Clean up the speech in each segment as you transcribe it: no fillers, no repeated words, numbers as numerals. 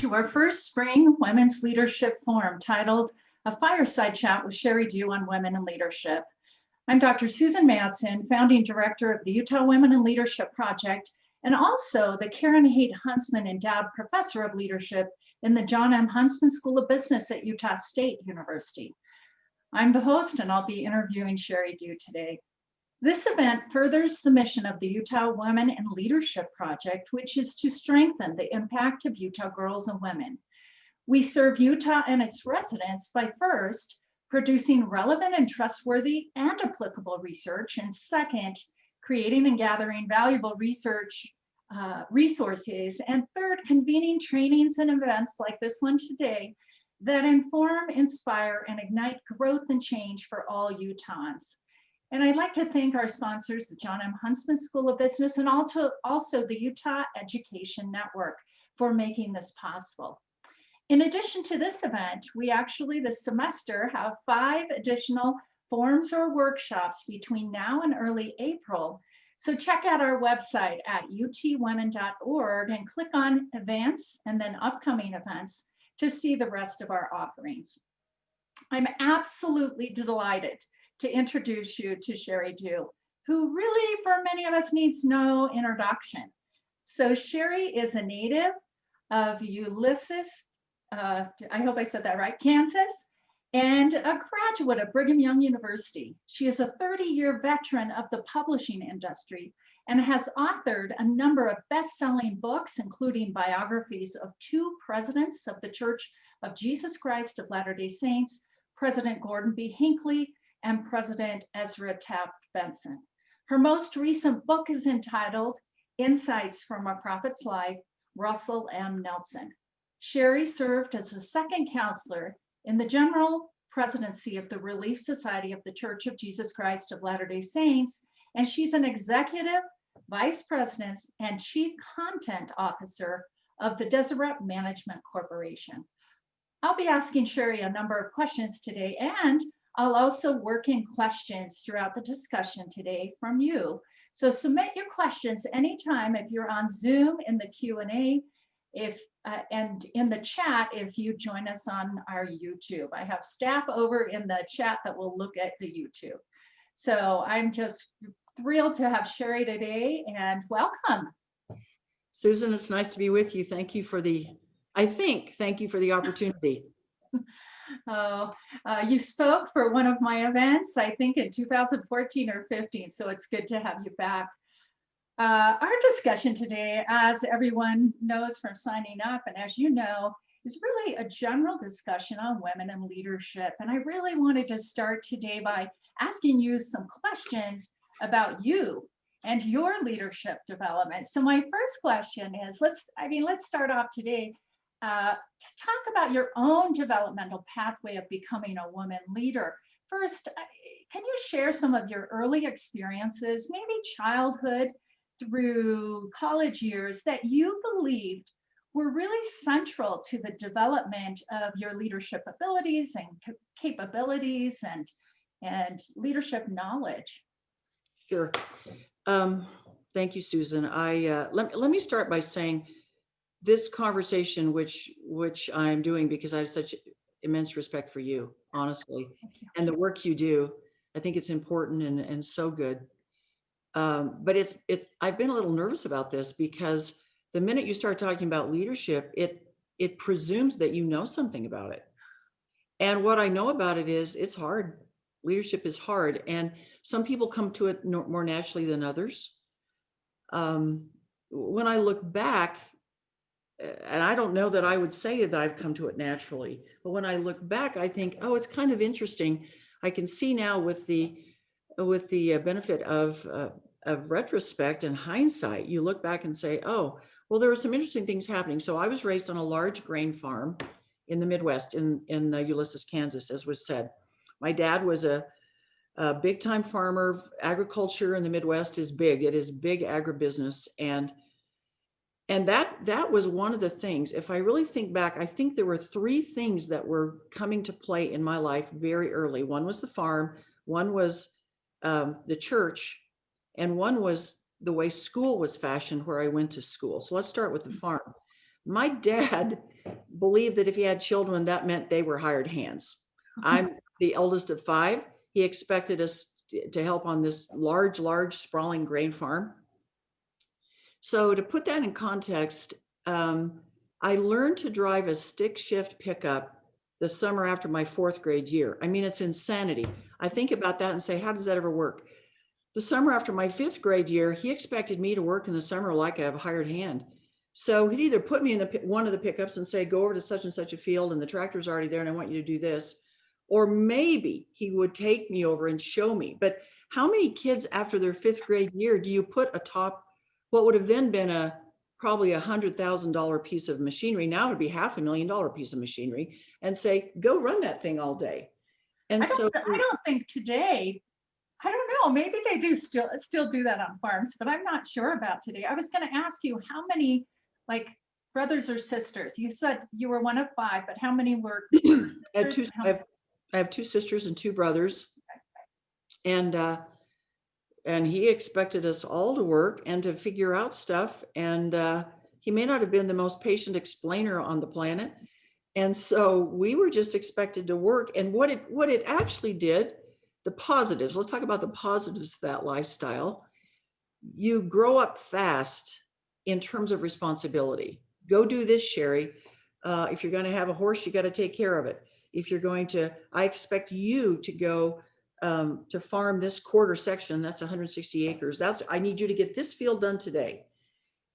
to our first spring Women's Leadership Forum titled A Fireside Chat with Sheri Dew on Women in Leadership. I'm Dr. Susan Madsen, founding director of the Utah Women in Leadership Project, and also the Karen Haight Huntsman Endowed Professor of Leadership in the John M. Huntsman School of Business at Utah State University. I'm the host, and I'll be interviewing Sheri Dew today. This event furthers the mission of the Utah Women in Leadership Project, which is to strengthen the impact of Utah girls and women. We serve Utah and its residents by first, producing relevant and trustworthy and applicable research, and second, creating and gathering valuable research resources, and third, convening trainings and events like this one today that inform, inspire, and ignite growth and change for all Utahns. And I'd like to thank our sponsors, the John M. Huntsman School of Business, and also the Utah Education Network for making this possible. In addition to this event, we actually this semester have 5 additional forums or workshops between now and early April. So check out our website at utwomen.org and click on events and then upcoming events to see the rest of our offerings. I'm absolutely delighted to introduce you to Sheri Dew, who really for many of us needs no introduction. So Sheri is a native of Ulysses, I hope I said that right, Kansas, and a graduate of Brigham Young University. She is a 30-year veteran of the publishing industry and has authored a number of best-selling books, including biographies of 2 presidents of the Church of Jesus Christ of Latter-day Saints, President Gordon B. Hinckley, and President Ezra Taft Benson. Her most recent book is entitled Insights from a Prophet's Life, Russell M. Nelson. Sheri served as the second counselor in the General Presidency of the Relief Society of the Church of Jesus Christ of Latter-day Saints, and she's an executive vice president and chief content officer of the Deseret Management Corporation. I'll be asking Sheri a number of questions today, and I'll also work in questions throughout the discussion today from you. So submit your questions anytime if you're on Zoom in the Q&A, and in the chat if you join us on our YouTube. I have staff over in the chat that will look at the YouTube. So I'm just thrilled to have Sheri today, and welcome. Susan, it's nice to be with you. Thank you for the opportunity. You spoke for one of my events, I think in 2014 or 15, so it's good to have you back. Our discussion today, as everyone knows from signing up, and as you know, is really a general discussion on women in leadership. And I really wanted to start today by asking you some questions about you and your leadership development. So my first question is, let's start off today to talk about your own developmental pathway of becoming a woman leader. First, can you share some of your early experiences, maybe childhood through college years, that you believed were really central to the development of your leadership abilities and capabilities and leadership knowledge? Sure. Thank you, Susan. Let me start by saying this conversation, which I'm doing because I have such immense respect for you, honestly, and the work you do. I think it's important and so good. But I've been a little nervous about this because the minute you start talking about leadership, it presumes that you know something about it. And what I know about it is it's hard. Leadership is hard. And some people come to it more naturally than others. When I look back, and I don't know that I would say that I've come to it naturally, but when I look back, I think, oh, it's kind of interesting. I can see now with the benefit of retrospect and hindsight, you look back and say, oh, well, there were some interesting things happening. So I was raised on a large grain farm in the Midwest in Ulysses, Kansas, as was said. My dad was a big time farmer. Agriculture in the Midwest is big. It is big agribusiness. And that was one of the things. If I really think back, I think there were 3 things that were coming to play in my life very early. One was the farm, one was the church, and one was the way school was fashioned where I went to school. So let's start with the farm. My dad believed that if he had children, that meant they were hired hands. I'm the eldest of five. He expected us to help on this large, sprawling grain farm. So to put that in context, I learned to drive a stick shift pickup the summer after my fourth grade year. I mean, it's insanity. I think about that and say, how does that ever work? The summer after my fifth grade year, he expected me to work in the summer like a hired hand. So he'd either put me in one of the pickups and say, go over to such and such a field and the tractor's already there and I want you to do this. Or maybe he would take me over and show me. But how many kids after their fifth grade year do you put atop what would have then been probably $100,000 piece of machinery? Now it would be $500,000 piece of machinery and say, go run that thing all day. And I so don't think today, I don't know, maybe they do still do that on farms, but I'm not sure about today. I was going to ask you how many like brothers or sisters? You said you were one of five, but how many were I have sisters? I have two sisters and two brothers, and he expected us all to work and to figure out stuff. And he may not have been the most patient explainer on the planet, and so we were just expected to work. And what it actually did, the positives. Let's talk about the positives of that lifestyle. You grow up fast in terms of responsibility. Go do this, Sheri. If you're going to have a horse, you got to take care of it. If you're going to, I expect you to go to farm this quarter section. That's 160 acres. I need you to get this field done today.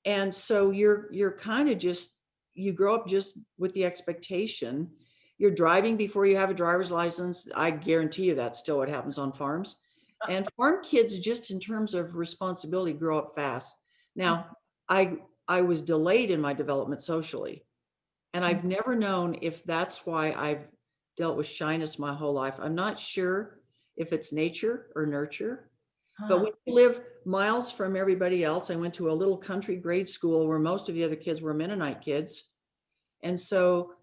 And so you're kind of just, you grow up just with the expectation. You're driving before you have a driver's license. I guarantee you that's still what happens on farms. And farm kids, just in terms of responsibility, grow up fast. Now, I was delayed in my development socially, and I've never known if that's why I've dealt with shyness my whole life. I'm not sure if it's nature or nurture, but when you live miles from everybody else, I went to a little country grade school where most of the other kids were Mennonite kids. And so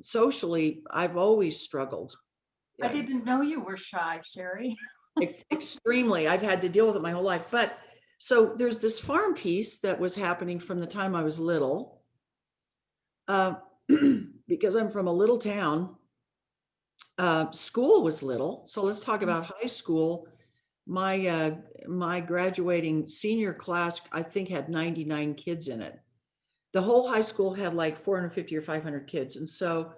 socially, I've always struggled. I didn't know you were shy, Sheri. Extremely. I've had to deal with it my whole life. But so there's this farm piece that was happening from the time I was little. Because I'm from a little town, school was little. So let's talk about high school. My graduating senior class, I think, had 99 kids in it. The whole high school had like 450 or 500 kids. And so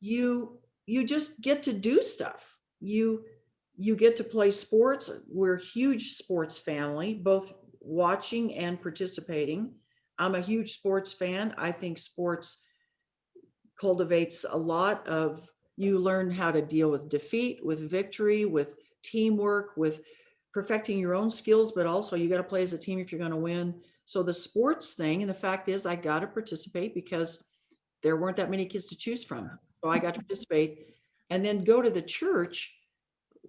you just get to do stuff. You get to play sports. We're a huge sports family, both watching and participating. I'm a huge sports fan. I think sports cultivates a lot of, you learn how to deal with defeat, with victory, with teamwork, with perfecting your own skills, but also you got to play as a team if you're going to win. So the sports thing, and the fact is I got to participate because there weren't that many kids to choose from. So I got to participate and then go to the church.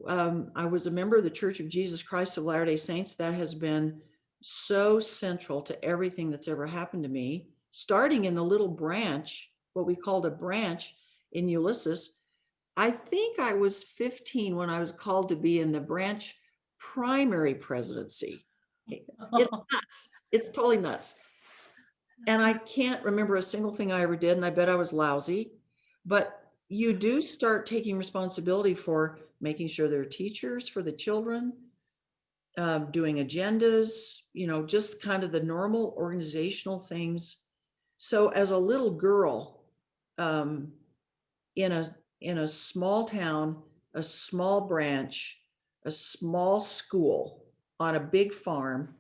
I was a member of the Church of Jesus Christ of Latter-day Saints. That has been so central to everything that's ever happened to me, starting in the little branch, what we called a branch in Ulysses. I think I was 15 when I was called to be in the branch primary presidency. It's nuts. It's totally nuts. And I can't remember a single thing I ever did, and I bet I was lousy. But you do start taking responsibility for making sure there are teachers for the children, doing agendas, just kind of the normal organizational things. So as a little girl, in a small town, a small branch, a small school on a big farm,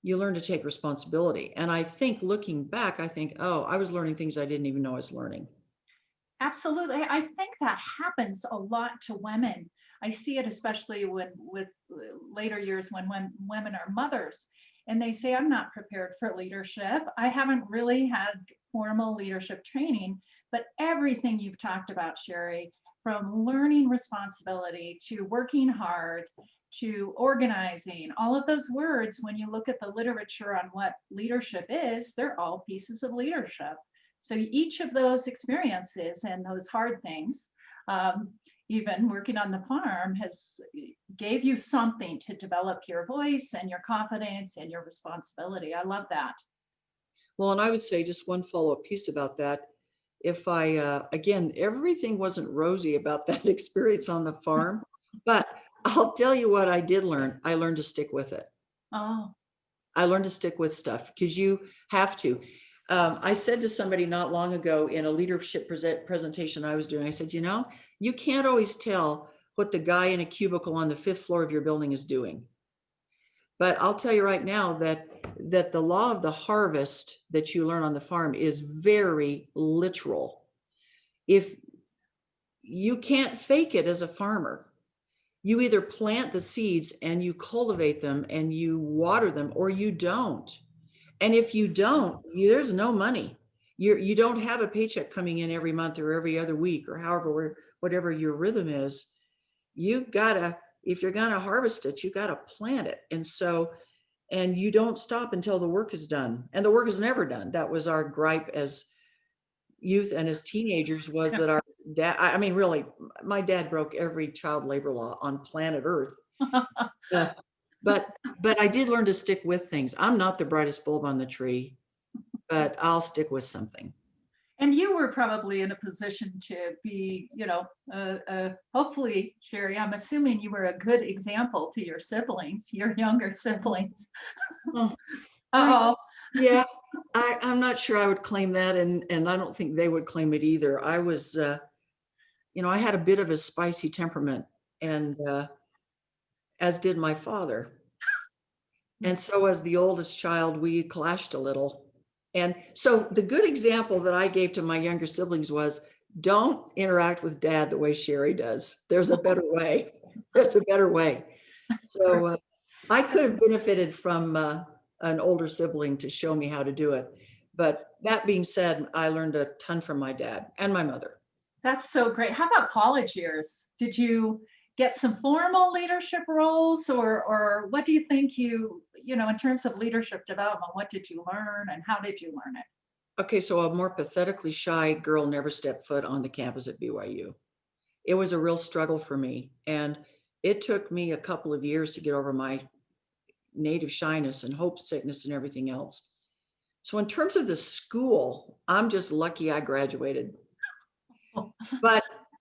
you learn to take responsibility. And I think looking back, oh, I was learning things I didn't even know I was learning. Absolutely. I think that happens a lot to women. I see it especially with later years when women are mothers and they say, I'm not prepared for leadership. I haven't really had formal leadership training, but everything you've talked about, Sheri, from learning responsibility to working hard to organizing, all of those words, when you look at the literature on what leadership is, they're all pieces of leadership. So each of those experiences and those hard things, even working on the farm, gave you something to develop your voice and your confidence and your responsibility. I love that. Well, and I would say just one follow-up piece about that. If I, again, everything wasn't rosy about that experience on the farm, but I'll tell you what I did learn. I learned to stick with it. Oh, I learned to stick with stuff because you have to. I said to somebody not long ago in a leadership presentation I was doing, I said, you can't always tell what the guy in a cubicle on the 5th floor of your building is doing. But I'll tell you right now that the law of the harvest that you learn on the farm is very literal. If you can't fake it as a farmer, you either plant the seeds and you cultivate them and you water them, or you don't. And if you don't, there's no money. You don't have a paycheck coming in every month or every other week or however, whatever your rhythm is. You gotta, if you're gonna harvest it, you gotta plant it. And you don't stop until the work is done. And the work is never done. That was our gripe as youth and as teenagers, was that our dad, I mean, really, my dad broke every child labor law on planet Earth. Uh, but I did learn to stick with things. I'm not the brightest bulb on the tree, but I'll stick with something. and you were probably in a position to be, hopefully, Sheri, I'm assuming you were a good example to your siblings, your younger siblings. Oh, Uh-oh. yeah, I'm not sure I would claim that, and I don't think they would claim it either. I was, I had a bit of a spicy temperament, and as did my father. And so as the oldest child, we clashed a little. And so the good example that I gave to my younger siblings was, don't interact with dad the way Sheri does. There's a better way. There's a better way. So I could have benefited from an older sibling to show me how to do it. But that being said, I learned a ton from my dad and my mother. That's so great. How about college years? Did you get some formal leadership roles, or what do you think in terms of leadership development, what did you learn and how did you learn it? Okay, so a more pathetically shy girl never stepped foot on the campus at BYU. It was a real struggle for me. And it took me a couple of years to get over my native shyness and hope sickness and everything else. So in terms of the school, I'm just lucky I graduated.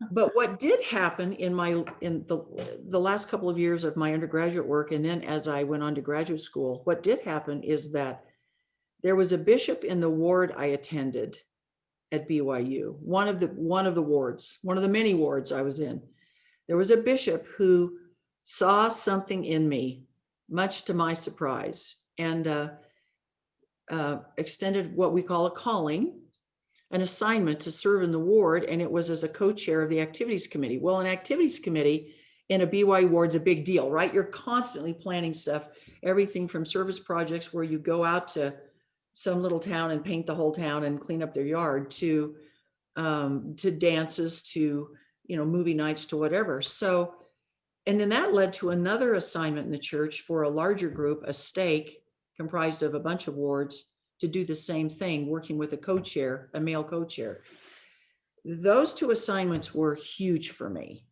But what did happen in the last couple of years of my undergraduate work, and then as I went on to graduate school, what did happen is that there was a bishop in the ward I attended at BYU, one of the wards, one of the many wards I was in. There was a bishop who saw something in me, much to my surprise, and extended what we call a calling, an assignment to serve in the ward, and it was as a co-chair of the activities committee. Well, an activities committee in a BYU ward's a big deal, right? You're constantly planning stuff, everything from service projects where you go out to some little town and paint the whole town and clean up their yard, to dances, to movie nights, to whatever. So, and then that led to another assignment in the church for a larger group, a stake comprised of a bunch of wards, to do the same thing, working with a co-chair, a male co-chair. Those two assignments were huge for me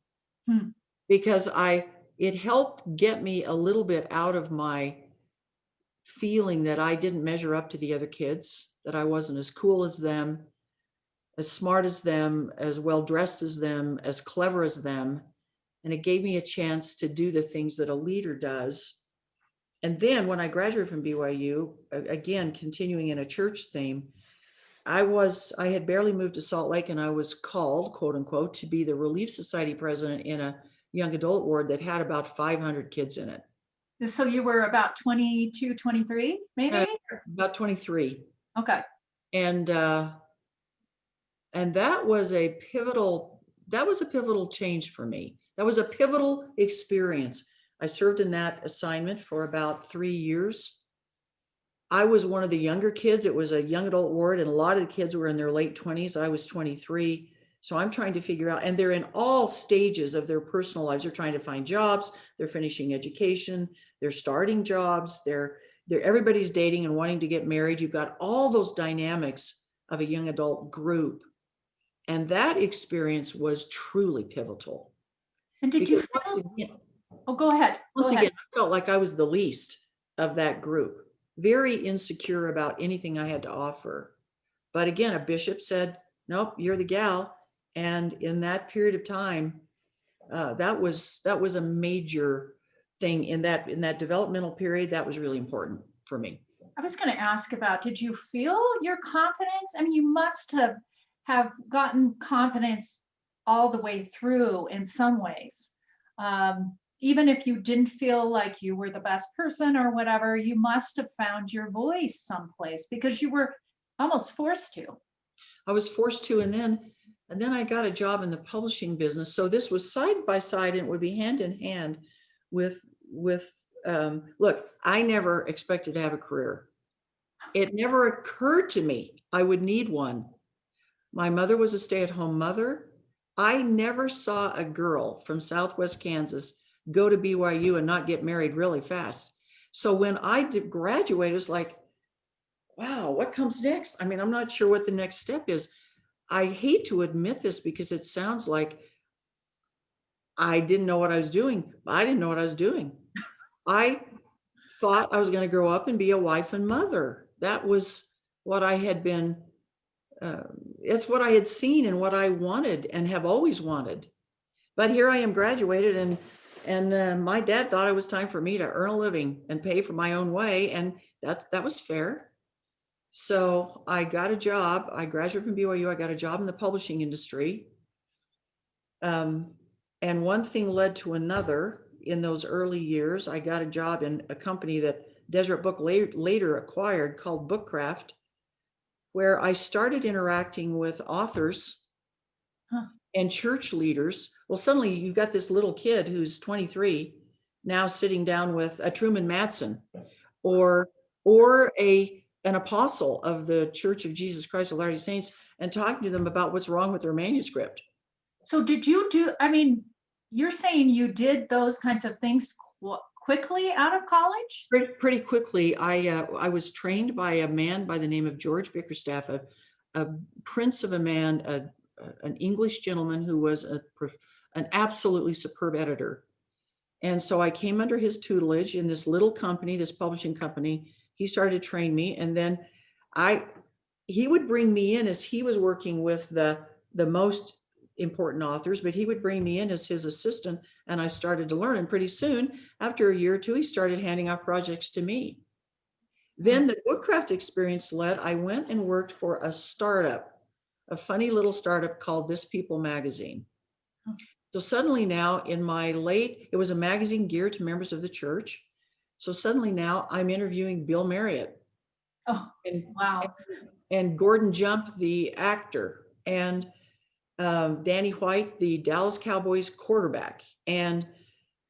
because it helped get me a little bit out of my feeling that I didn't measure up to the other kids, that I wasn't as cool as them, as smart as them, as well dressed as them, as clever as them. And it gave me a chance to do the things that a leader does. And then when I graduated from BYU, again, continuing in a church theme, I had barely moved to Salt Lake, and I was called, quote unquote, to be the Relief Society president in a young adult ward that had about 500 kids in it. So you were about 22, 23, maybe? About 23. Okay. And that was a pivotal change for me. That was a pivotal experience. I served in that assignment for about 3 years. I was one of the younger kids. It was a young adult ward, and a lot of the kids were in their late 20s. I was 23. So I'm trying to figure out, and they're in all stages of their personal lives. They're trying to find jobs. They're finishing education. They're starting jobs. Everybody's dating and wanting to get married. You've got all those dynamics of a young adult group. And that experience was truly pivotal. And did you feel? Oh, go ahead. Once again, I felt like I was the least of that group. very insecure about anything I had to offer. But again, a bishop said, nope, you're the gal. And in that period of time, that was a major thing in that developmental period. That was really important for me. I was going to ask about, did you feel your confidence? I mean, you must have gotten confidence all the way through in some ways. Even if you didn't feel like you were the best person or whatever, you must have found your voice someplace because you were almost forced to. I was forced to, and then I got a job in the publishing business. So this was side by side, and it would be hand in hand with look, I never expected to have a career. It never occurred to me I would need one. My mother was a stay-at-home mother. I never saw a girl from Southwest Kansas go to BYU and not get married really fast. So when I did graduate, it was like, wow, what comes next? I mean, I'm not sure what the next step is. I hate to admit this because it sounds like I didn't know what I was doing. I didn't know what I was doing. I thought I was going to grow up and be a wife and mother. That was what I had been, it's what I had seen and what I wanted and have always wanted. But here I am graduated, and my dad thought it was time for me to earn a living and pay for my own way. And that was fair. So I got a job. I graduated from BYU. I got a job in the publishing industry. And one thing led to another. In those early years, I got a job in a company that Deseret Book later acquired called Bookcraft, where I started interacting with authors and church leaders. Well, suddenly you've got this little kid who's 23 now sitting down with a Truman Madsen or an apostle of the Church of Jesus Christ of Latter-day Saints and talking to them about what's wrong with their manuscript. So did you do, I mean, you're saying you did those kinds of things quickly out of college? Pretty quickly. I was trained by a man by the name of George Bickerstaff, a prince of a man, an English gentleman who was an absolutely superb editor. And so I came under his tutelage in this little company, this publishing company. He started to train me, and then he would bring me in as he was working with the most important authors, but he would bring me in as his assistant, and I started to learn. And pretty soon, after a year or two, he started handing off projects to me. Then the Bookcraft experience I went and worked for a startup, a funny little startup called This People magazine. So suddenly now it was a magazine geared to members of the church. So suddenly now I'm interviewing Bill Marriott. Oh, wow. And Gordon Jump, the actor, and Danny White, the Dallas Cowboys quarterback. And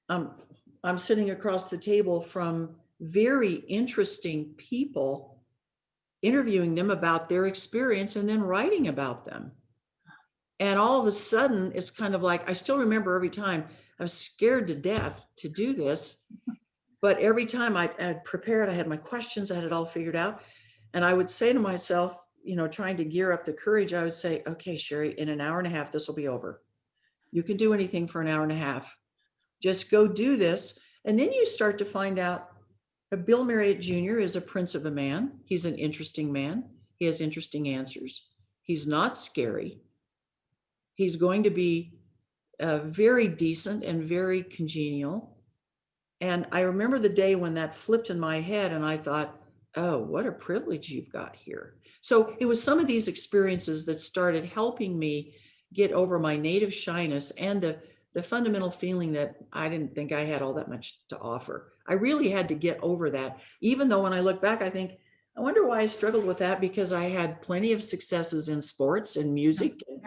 I'm sitting across the table from very interesting people, interviewing them about their experience and then writing about them. And all of a sudden, it's kind of like, I still remember every time I was scared to death to do this. But every time I had prepared, I had my questions, I had it all figured out. And I would say to myself, trying to gear up the courage, I would say, okay, Sheri, in an hour and a half, this will be over. You can do anything for an hour and a half. Just go do this. And then you start to find out Bill Marriott Jr. is a prince of a man. He's an interesting man. He has interesting answers. He's not scary. He's going to be very decent and very congenial. And I remember the day when that flipped in my head and I thought, oh, what a privilege you've got here. So it was some of these experiences that started helping me get over my native shyness and the fundamental feeling that I didn't think I had all that much to offer. I really had to get over that. Even though when I look back, I think, I wonder why I struggled with that, because I had plenty of successes in sports and music and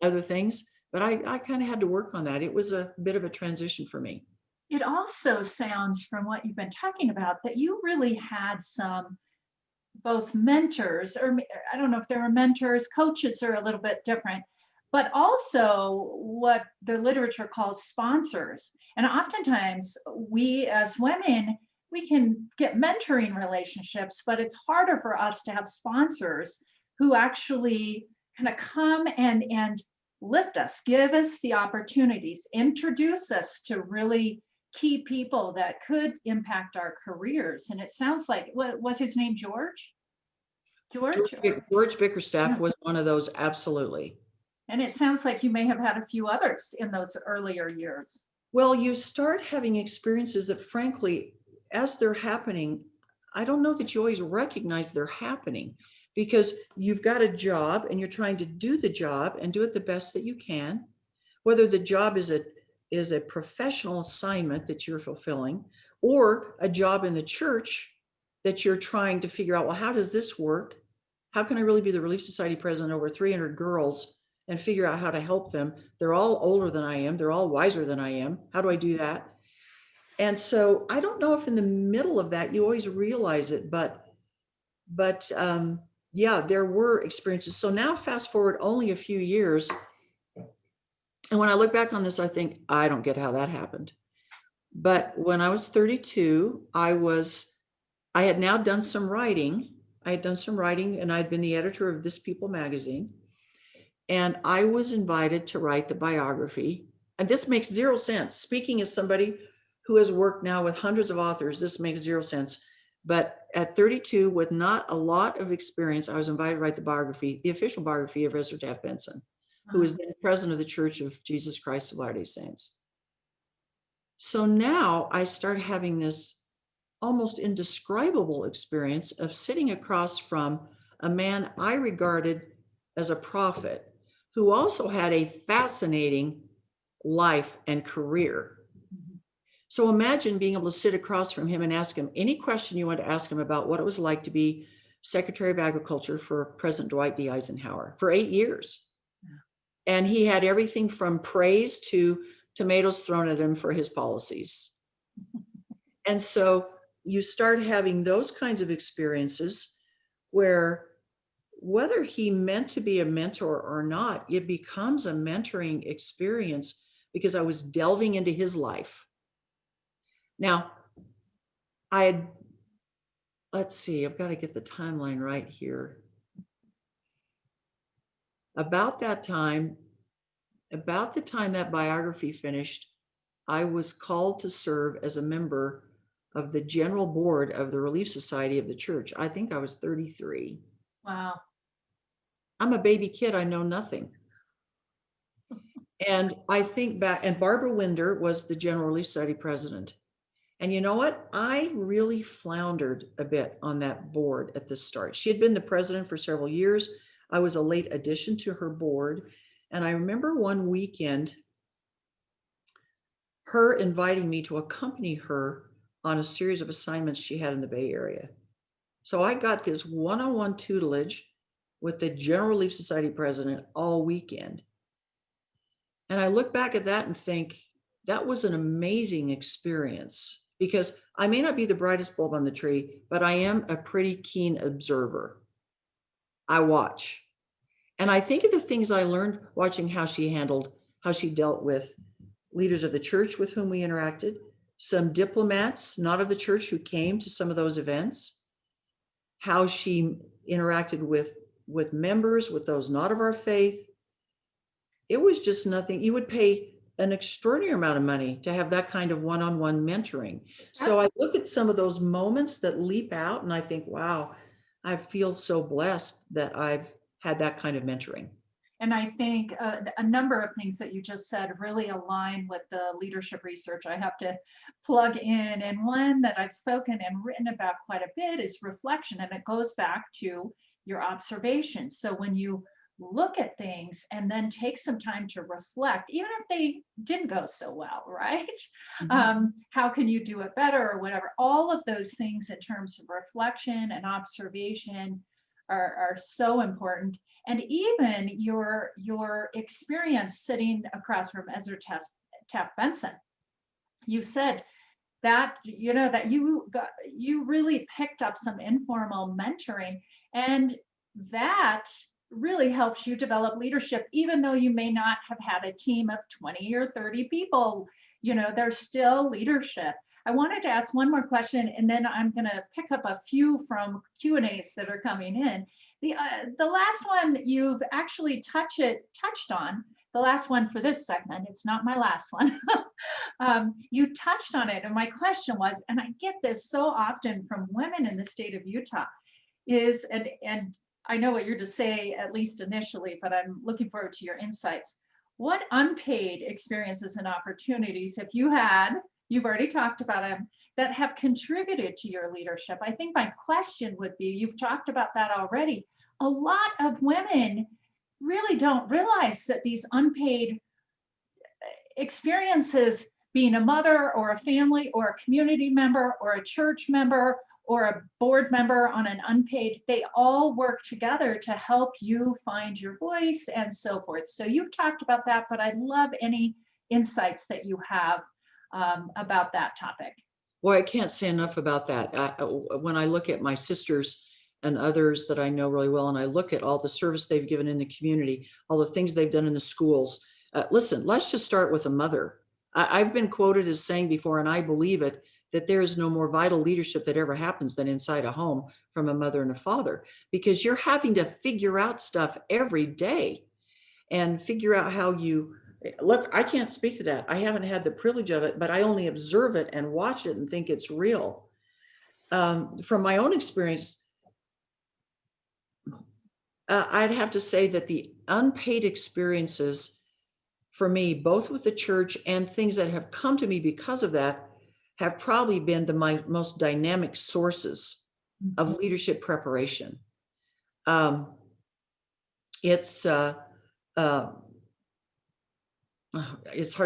other things, but I kind of had to work on that. It was a bit of a transition for me. It also sounds from what you've been talking about that you really had some both mentors, or I don't know if they were mentors, coaches are a little bit different, but also what the literature calls sponsors. And oftentimes we as women, we can get mentoring relationships, but it's harder for us to have sponsors who actually kind of come and lift us, give us the opportunities, introduce us to really key people that could impact our careers. And it sounds like, what was his name, George? George? George Bickerstaff Yeah. was one of those, absolutely. And it sounds like you may have had a few others in those earlier years. Well, you start having experiences that, frankly, as they're happening, I don't know that you always recognize they're happening, because you've got a job and you're trying to do the job and do it the best that you can, whether the job is a professional assignment that you're fulfilling, or a job in the church that you're trying to figure out, well, how does this work? How can I really be the Relief Society president over 300 girls and figure out how to help them? They're all older than I am. They're all wiser than I am. How do I do that? And so I don't know if in the middle of that you always realize it, but yeah, there were experiences. So now fast forward only a few years, and when I look back on this, I think, I don't get how that happened. But when I was 32, I had now done some writing. I had done some writing, and I'd been the editor of This People magazine. And I was invited to write the biography. And this makes zero sense. Speaking as somebody who has worked now with hundreds of authors, this makes zero sense. But at 32, with not a lot of experience, I was invited to write the biography, the official biography of Ezra Taft Benson, who is then president of the Church of Jesus Christ of Latter-day Saints. So now I start having this almost indescribable experience of sitting across from a man I regarded as a prophet, who also had a fascinating life and career. So imagine being able to sit across from him and ask him any question you want to ask him about what it was like to be Secretary of Agriculture for President Dwight D. Eisenhower for 8 years. And he had everything from praise to tomatoes thrown at him for his policies. And so you start having those kinds of experiences where, whether he meant to be a mentor or not, it becomes a mentoring experience because I was delving into his life. Now, let's see, I've got to get the timeline right here. About the time that biography finished, I was called to serve as a member of the general board of the Relief Society of the church. I think I was 33. Wow. I'm a baby kid. I know nothing. And I think back, and Barbara Winder was the General Relief Society president. And you know what? I really floundered a bit on that board at the start. She had been the president for several years. I was a late addition to her board. And I remember one weekend, her inviting me to accompany her on a series of assignments she had in the Bay Area. So I got this one-on-one tutelage with the General Relief Society president all weekend. And I look back at that and think, that was an amazing experience, because I may not be the brightest bulb on the tree, but I am a pretty keen observer. I watch. And I think of the things I learned watching how she dealt with leaders of the church with whom we interacted, some diplomats, not of the church, who came to some of those events, how she interacted with members, with those not of our faith. It was just nothing. You would pay an extraordinary amount of money to have that kind of one-on-one mentoring. So I look at some of those moments that leap out and I think, wow, I feel so blessed that I've had that kind of mentoring. And I think a number of things that you just said really align with the leadership research I have to plug in. And one that I've spoken and written about quite a bit is reflection. And it goes back to your observations. So when you look at things and then take some time to reflect, even if they didn't go so well, right? How can you do it better or whatever? All of those things in terms of reflection and observation are so important. And even your experience sitting across from Ezra Taft Benson, you said that, you know, that you really picked up some informal mentoring, and that really helps you develop leadership, even though you may not have had a team of 20 or 30 people. You know, there's still leadership. I wanted to ask one more question, and then I'm going to pick up a few from Q&As that are coming in. The last one you've actually touched on, the last one for this segment. It's not my last one. You touched on it, and my question was, and I get this so often from women in the state of Utah, is, and I know what you're to say, at least initially, but I'm looking forward to your insights. What unpaid experiences and opportunities have you had? You've already talked about them, that have contributed to your leadership. I think my question would be, you've talked about that already. A lot of women really don't realize that these unpaid experiences, being a mother or a family or a community member or a church member or a board member on an unpaid, they all work together to help you find your voice and so forth. So you've talked about that, but I'd love any insights that you have about that topic. Well, I can't say enough about that. When I look at my sisters and others that I know really well, and I look at all the service they've given in the community, all the things they've done in the schools. Listen, let's just start with a mother. I've been quoted as saying before, and I believe it, that there is no more vital leadership that ever happens than inside a home from a mother and a father, because you're having to figure out stuff every day and figure out how you look. I can't speak to that. I haven't had the privilege of it, but I only observe it and watch it and think it's real. From my own experience, I'd have to say that the unpaid experiences for me, both with the church and things that have come to me because of that, have probably been my most dynamic sources of leadership preparation. It's hard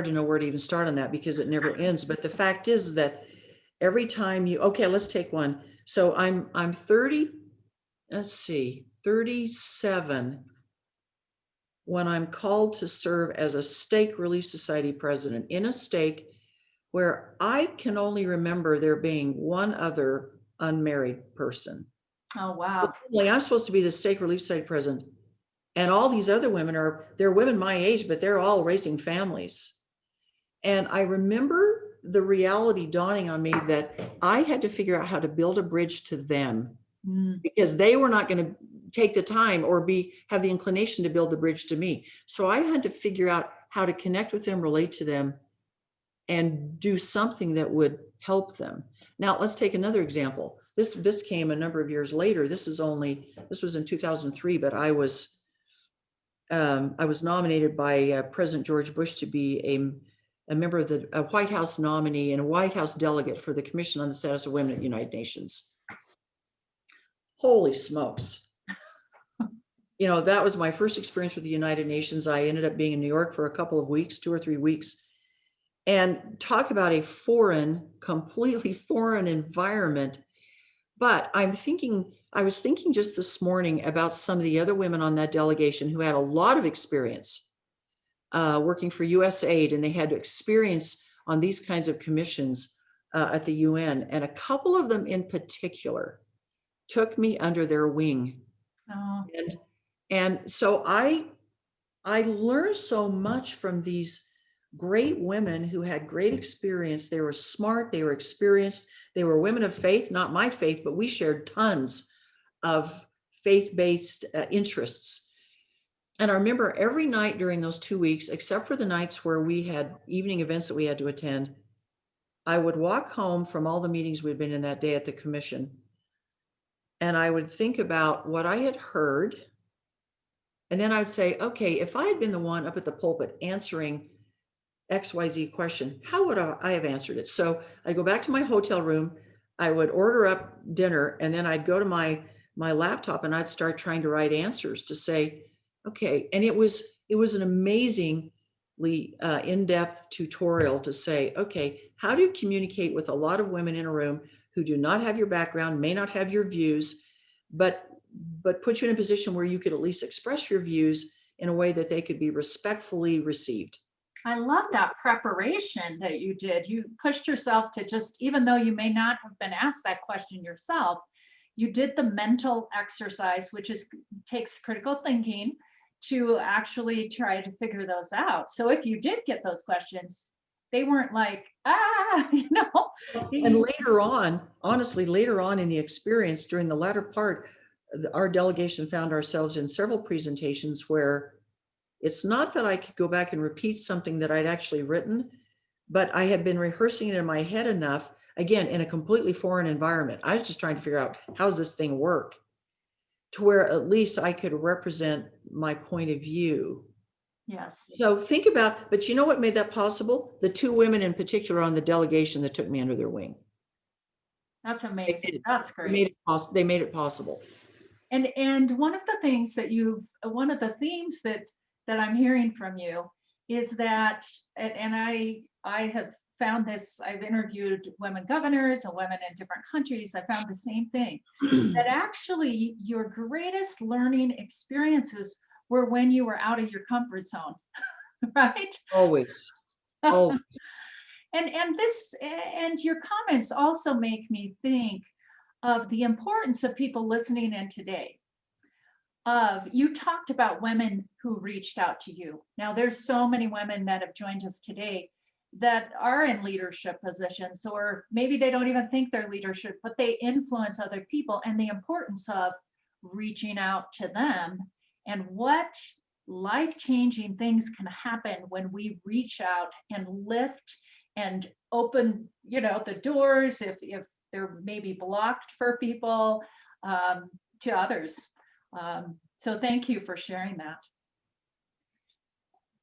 to know where to even start on that because it never ends. But the fact is that every time okay, let's take one. So I'm 30, let's see, 37 when I'm called to serve as a stake relief society president in a stake where I can only remember there being one other unmarried person. Oh, wow. I'm supposed to be the stake relief society president. And all these other women they're women my age, but they're all raising families. And I remember the reality dawning on me that I had to figure out how to build a bridge to them because they were not going to take the time or have the inclination to build the bridge to me. So I had to figure out how to connect with them, relate to them, and do something that would help them. Now, let's take another example. This came a number of years later. This was in 2003, but I was nominated by President George Bush to be a member of a White House nominee and a White House delegate for the Commission on the Status of Women at the United Nations. Holy smokes. That was my first experience with the United Nations. I ended up being in New York for a couple of weeks, 2 or 3 weeks, and talk about a completely foreign environment. But I was thinking just this morning about some of the other women on that delegation who had a lot of experience working for USAID, and they had experience on these kinds of commissions at the UN. And a couple of them in particular took me under their wing. Oh. And so I learned so much from these great women who had great experience. They were smart, they were experienced, they were women of faith, not my faith, but we shared tons of faith-based interests. And I remember every night during those 2 weeks, except for the nights where we had evening events that we had to attend, I would walk home from all the meetings we'd been in that day at the commission, and I would think about what I had heard. And then I would say, okay, if I had been the one up at the pulpit answering XYZ question, how would I have answered it? So I go back to my hotel room, I would order up dinner, and then I'd go to my laptop and I'd start trying to write answers to say, okay. And it was an amazingly in-depth tutorial to say, okay, how do you communicate with a lot of women in a room who do not have your background, may not have your views, but put you in a position where you could at least express your views in a way that they could be respectfully received. I love that preparation that you did. You pushed yourself to just, even though you may not have been asked that question yourself, you did the mental exercise, which takes critical thinking to actually try to figure those out. So if you did get those questions, they weren't like, And later on, honestly, later on in the experience, during the latter part, our delegation found ourselves in several presentations where It's not that I could go back and repeat something that I'd actually written, but I had been rehearsing it in my head enough, again, in a completely foreign environment. I was just trying to figure out, how does this thing work? To where at least I could represent my point of view. Yes. So think about, but you know what made that possible? The two women in particular on the delegation that took me under their wing. That's They amazing. did. That's They made great. they made it possible. And one of the things that one of the themes that I'm hearing from you is that, and I have found this, I've interviewed women governors and women in different countries. I found the same thing, that actually your greatest learning experiences were when you were out of your comfort zone, right? Always. Oh, And your comments also make me think of the importance of people listening in today. You talked about women who reached out to you. Now there's so many women that have joined us today that are in leadership positions, or maybe they don't even think they're leadership, but they influence other people, and the importance of reaching out to them, and what life-changing things can happen when we reach out and lift and open, the doors, if they're maybe blocked for people, to others. So thank you for sharing that.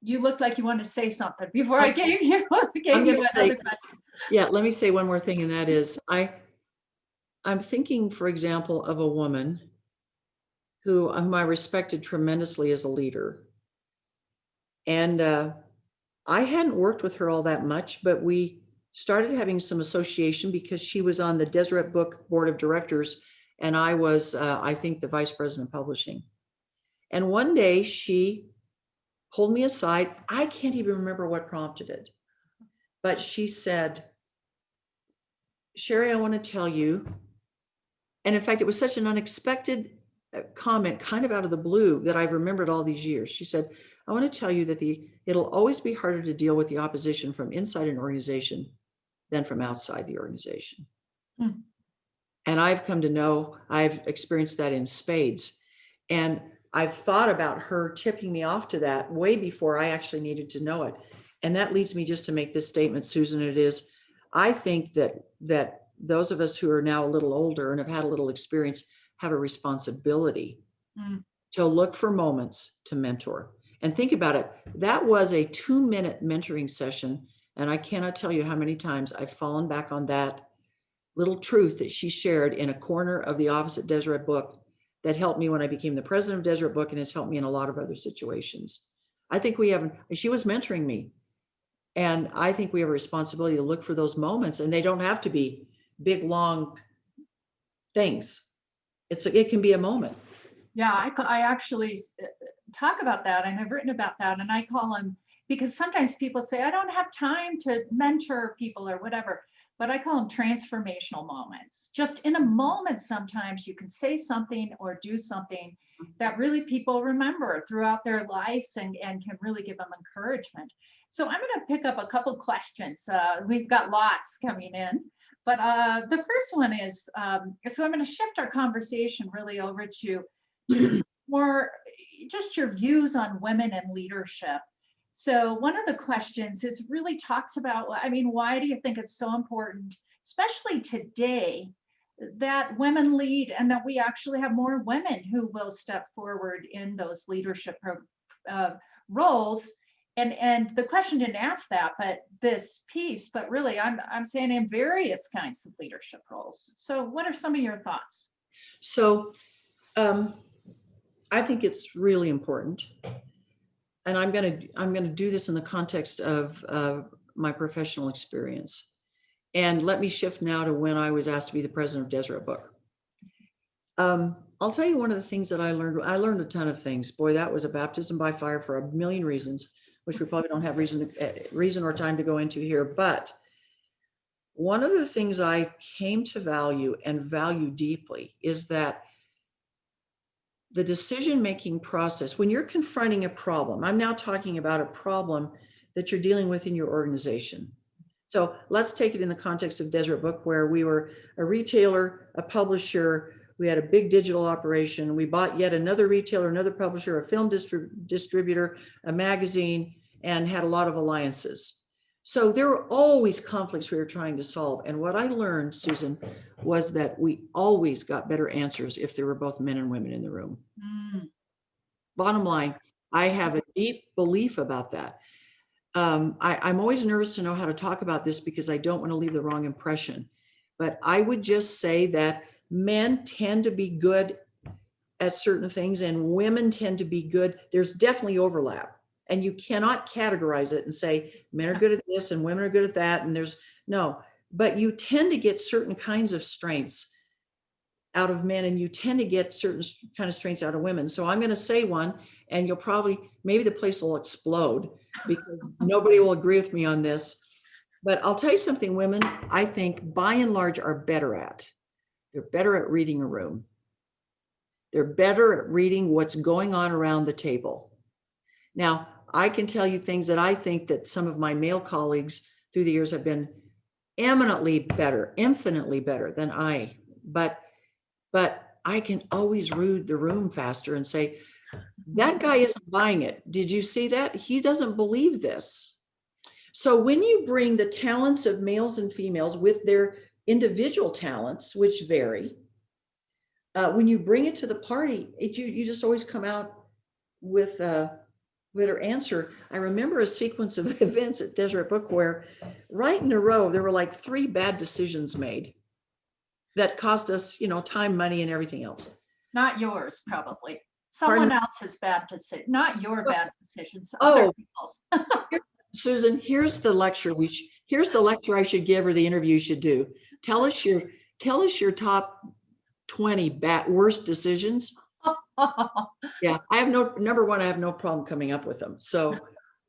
You looked like you wanted to say something before I gave you I'm going to another say, question. yeah, let me say one more thing, and that is, I'm thinking, for example, of a woman whom I respected tremendously as a leader. And I hadn't worked with her all that much, but we started having some association because she was on the Deseret Book Board of Directors, and I was, I think, the Vice President of Publishing. And one day she pulled me aside. I can't even remember what prompted it, but she said, "Sheri, I want to tell you," and in fact, it was such an unexpected comment, kind of out of the blue, that I've remembered all these years. She said, "I want to tell you that it'll always be harder to deal with the opposition from inside an organization than from outside the organization." Hmm. And I've come to know, I've experienced that in spades. And I've thought about her tipping me off to that way before I actually needed to know it. And that leads me just to make this statement, Susan. It is, I think that those of us who are now a little older and have had a little experience have a responsibility to look for moments to mentor. And think about it. That was a 2-minute mentoring session. And I cannot tell you how many times I've fallen back on that little truth that she shared in a corner of the office at Deseret Book that helped me when I became the president of Deseret Book, and has helped me in a lot of other situations. I think she was mentoring me. And I think we have a responsibility to look for those moments, and they don't have to be big, long things. It can be a moment. Yeah, I actually talk about that, and I've written about that, and I call them, because sometimes people say, I don't have time to mentor people or whatever, but I call them transformational moments. Just in a moment, sometimes you can say something or do something that really people remember throughout their lives, and can really give them encouragement. So I'm going to pick up a couple questions. We've got lots coming in. But the first one is, so I'm going to shift our conversation really over to more just your views on women in leadership. So one of the questions is really talks about, I mean, why do you think it's so important, especially today, that women lead, and that we actually have more women who will step forward in those leadership roles? And the question didn't ask that, but this piece, but really I'm saying in various kinds of leadership roles. So what are some of your thoughts? So I think it's really important. And I'm going to do this in the context of my professional experience. And let me shift now to when I was asked to be the president of Deseret Book. I'll tell you one of the things that I learned. I learned a ton of things. Boy, that was a baptism by fire for a million reasons, which we probably don't have reason or time to go into here. But one of the things I came to value, and value deeply, is that the decision-making process, when you're confronting a problem, I'm now talking about a problem that you're dealing with in your organization. So let's take it in the context of Deseret Book, where we were a retailer, a publisher, We had a big digital operation. We bought yet another retailer, another publisher, a film distributor, a magazine, and had a lot of alliances. So there were always conflicts we were trying to solve. And what I learned, Susan, was that we always got better answers if there were both men and women in the room. Bottom line, I have a deep belief about that. I'm always nervous to know how to talk about this because I don't want to leave the wrong impression. But I would just say that men tend to be good at certain things and women tend to be good. There's definitely overlap. And you cannot categorize it and say men are good at this and women are good at that. And there's no, but you tend to get certain kinds of strengths out of men and you tend to get certain kind of strengths out of women. So I'm going to say one and you'll probably, maybe the place will explode because nobody will agree with me on this. But I'll tell you something, women, I think by and large are better at. They're better at reading a room. They're better at reading what's going on around the table. Now, I can tell you things that I think that some of my male colleagues through the years have been eminently better, infinitely better than I. But I can always read the room faster and say, that guy isn't buying it. Did you see that? He doesn't believe this. So when you bring the talents of males and females with their individual talents, which vary, when you bring it to the party, you just always come out with a better answer. I remember a sequence of events at Deseret Book where right in a row, there were like 3 bad decisions made that cost us, time, money, and everything else. Not yours, probably. Someone else's bad decision, not your bad decisions, other people's. Susan, here's the lecture here's the lecture I should give or the interview you should do. Tell us your top 20 worst decisions. Yeah, I have number one, I have no problem coming up with them. So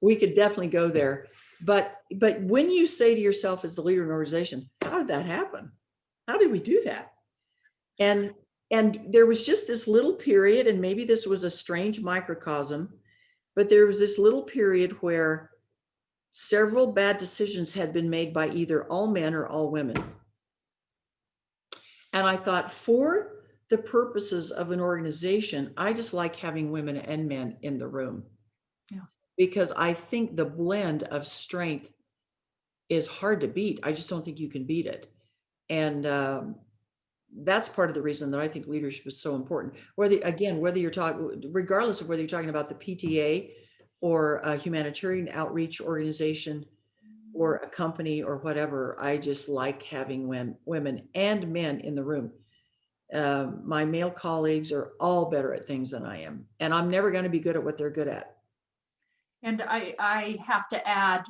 we could definitely go there. But when you say to yourself as the leader of an organization, how did that happen? How did we do that? And there was just this little period, and maybe this was a strange microcosm, but there was this little period where several bad decisions had been made by either all men or all women. And I thought, for the purposes of an organization, I just like having women and men in the room. Yeah. Because I think the blend of strength is hard to beat. I just don't think you can beat it. And that's part of the reason that I think leadership is so important. Whether you're talking, regardless of whether you're talking about the PTA or a humanitarian outreach organization or a company or whatever, I just like having women and men in the room. My male colleagues are all better at things than I am, and I'm never going to be good at what they're good at. And I have to add,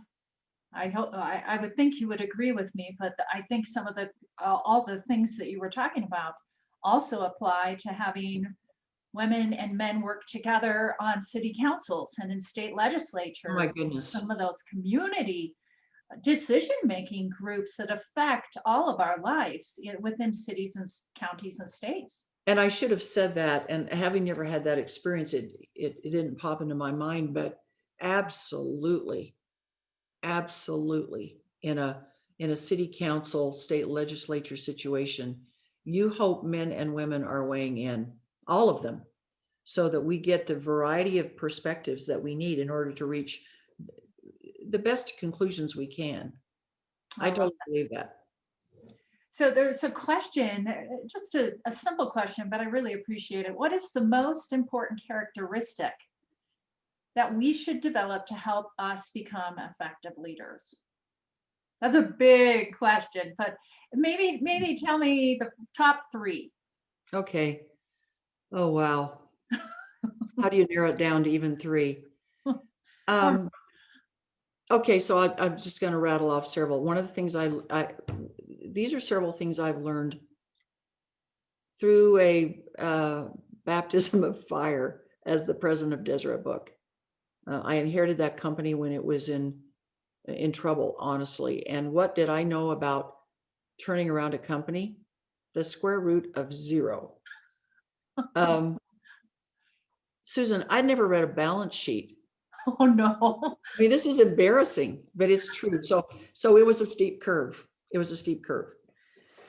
I would think you would agree with me, but I think some of all the things that you were talking about also apply to having women and men work together on city councils and in state legislatures. Oh my goodness. Some of those community decision-making groups that affect all of our lives within cities and counties and states. And I should have said that, and having never had that experience, it didn't pop into my mind, but absolutely in a city council, state legislature situation, you hope men and women are weighing in, all of them, so that we get the variety of perspectives that we need in order to reach the best conclusions we can. I totally believe that. So there's a question, just a simple question, but I really appreciate it. What is the most important characteristic that we should develop to help us become effective leaders? That's a big question, but maybe tell me the top 3. Okay. Oh, wow. How do you narrow it down to even 3? Okay, so I'm just going to rattle off several. One of the things these are several things I've learned through a baptism of fire as the president of Deseret Book. I inherited that company when it was in trouble, honestly. And what did I know about turning around a company? The square root of 0. Susan, I'd never read a balance sheet. Oh no. I mean, this is embarrassing, but it's true. So it was a steep curve.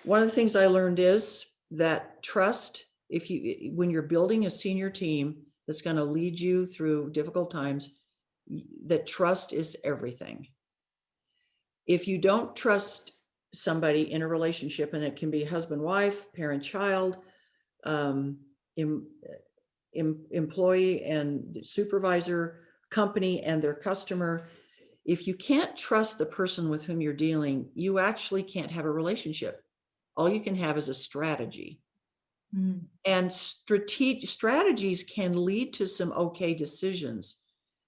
One of the things I learned is that trust, when you're building a senior team that's going to lead you through difficult times, that trust is everything. If you don't trust somebody in a relationship, and it can be husband, wife, parent, child, employee and supervisor, company and their customer, if you can't trust the person with whom you're dealing, you actually can't have a relationship. All you can have is a strategy. And strategies can lead to some okay decisions.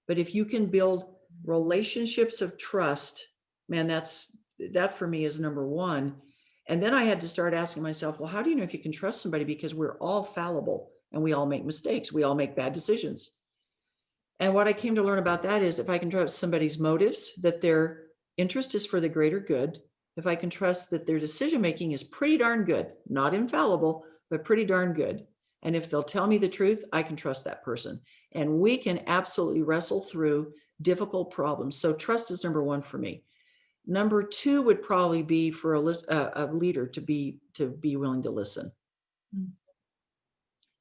But if you can build relationships of trust, man, that for me is number one. And then I had to start asking myself, well, how do you know if you can trust somebody? Because we're all fallible and we all make mistakes. We all make bad decisions. And what I came to learn about that is if I can trust somebody's motives, that their interest is for the greater good, if I can trust that their decision-making is pretty darn good, not infallible, but pretty darn good. And if they'll tell me the truth, I can trust that person. And we can absolutely wrestle through difficult problems. So trust is number one for me. Number two would probably be for a leader to be willing to listen.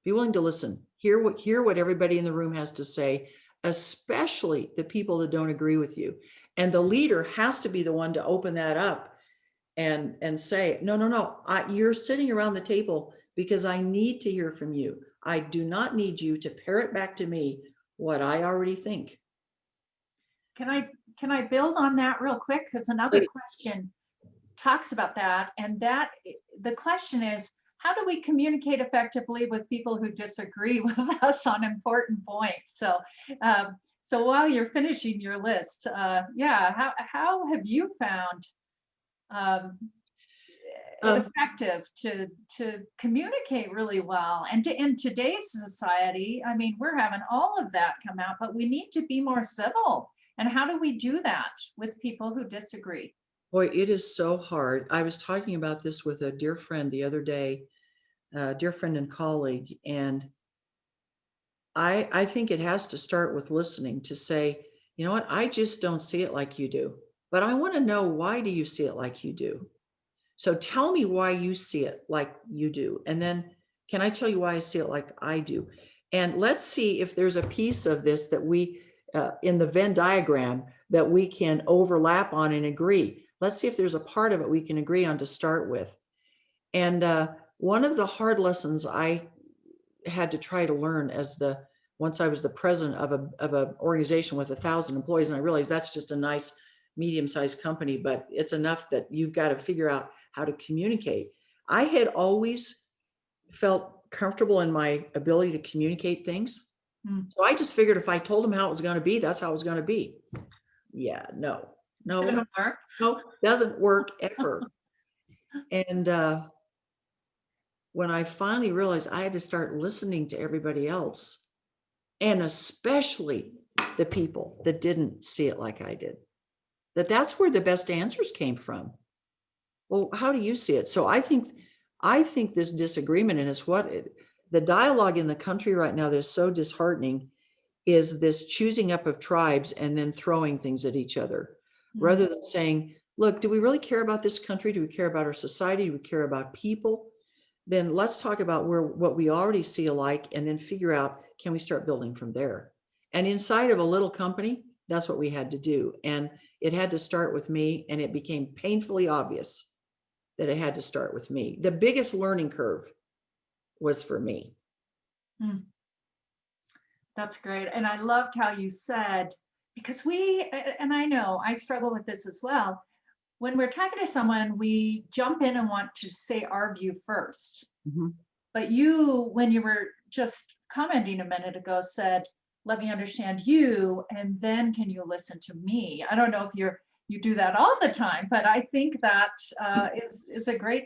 Be willing to listen. Hear what everybody in the room has to say, especially the people that don't agree with you. And the leader has to be the one to open that up and say, no, you're sitting around the table because I need to hear from you. I do not need you to parrot back to me what I already think. Can I build on that real quick? Because another question talks about that. And the question is, how do we communicate effectively with people who disagree with us on important points? So while you're finishing your list, how have you found it effective to communicate really well? And in today's society, I mean, we're having all of that come out, but we need to be more civil. And how do we do that with people who disagree? Boy, it is so hard. I was talking about this with a dear friend the other day, dear friend and colleague, and I think it has to start with listening, to say, you know what, I just don't see it like you do, but I want to know, why do you see it like you do? So tell me why you see it like you do. And then can I tell you why I see it like I do? And let's see if there's a piece of this that we, in the Venn diagram, that we can overlap on and agree. Let's see if there's a part of it we can agree on to start with. And one of the hard lessons I had to try to learn once I was the president of an organization with 1,000 employees, and I realized that's just a nice medium-sized company, but it's enough that you've got to figure out how to communicate. I had always felt comfortable in my ability to communicate things. So I just figured if I told them how it was going to be, that's how it was going to be. Yeah, no, doesn't work ever. And when I finally realized I had to start listening to everybody else, and especially the people that didn't see it like I did, that's where the best answers came from. Well, how do you see it? So I think this disagreement, and it's the dialogue in the country right now that's so disheartening, is this choosing up of tribes and then throwing things at each other, rather than saying, look, do we really care about this country? Do we care about our society? Do we care about people? Then let's talk about what we already see alike, and then figure out, can we start building from there? And inside of a little company, that's what we had to do. And it had to start with me, and it became painfully obvious that it had to start with me. The biggest learning curve was for me. That's great. And I loved how you said, because and I know I struggle with this as well. When we're talking to someone, we jump in and want to say our view first. But you, when you were just commenting a minute ago, said, let me understand you, and then can you listen to me? I don't know if you do that all the time, but I think that is a great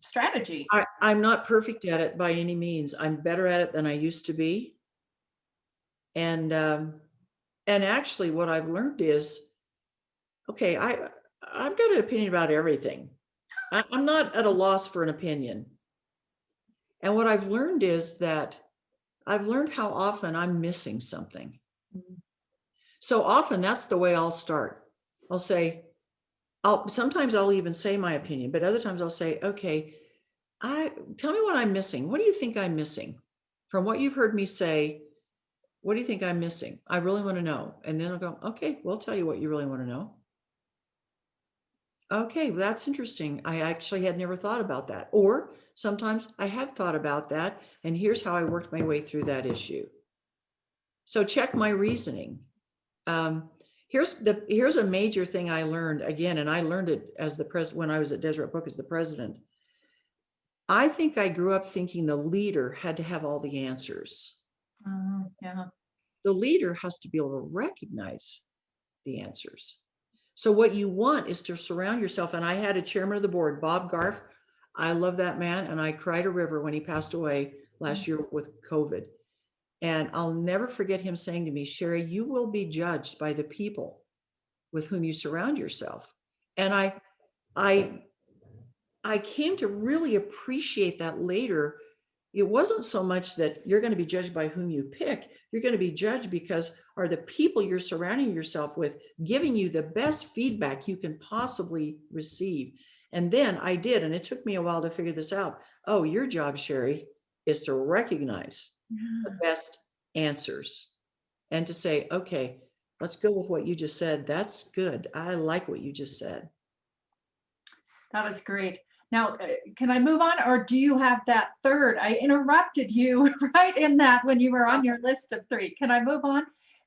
strategy. I'm not perfect at it by any means. I'm better at it than I used to be. And actually what I've learned is, okay, I've got an opinion about everything. I'm not at a loss for an opinion. And what I've learned is that I've learned how often I'm missing something. So often that's the way I'll start. I'll say, sometimes I'll even say my opinion, but other times I'll say, okay, Tell me what I'm missing. What do you think I'm missing? From what you've heard me say, what do you think I'm missing? I really want to know. And then I'll go, okay, we'll tell you what you really want to know. Okay, well, that's interesting. I actually had never thought about that. Or sometimes I had thought about that, and here's how I worked my way through that issue. So check my reasoning. Here's a major thing I learned again, and I learned it as the president when I was at Deseret Book as the president. I think I grew up thinking the leader had to have all the answers. Yeah. The leader has to be able to recognize the answers. So what you want is to surround yourself. And I had a chairman of the board, Bob Garf. I love that man. And I cried a river when he passed away last year with COVID. And I'll never forget him saying to me, Sheri, you will be judged by the people with whom you surround yourself. And I came to really appreciate that later. It wasn't so much that you're going to be judged by whom you pick. You're going to be judged because are the people you're surrounding yourself with giving you the best feedback you can possibly receive. And then I did, and it took me a while to figure this out. Oh, your job, Sheri, is to recognize the best answers and to say, okay, let's go with what you just said. That's good. I like what you just said. That was great. Now, can I move on, or do you have that third? I interrupted you right in that when you were on your list of three. Can I move on?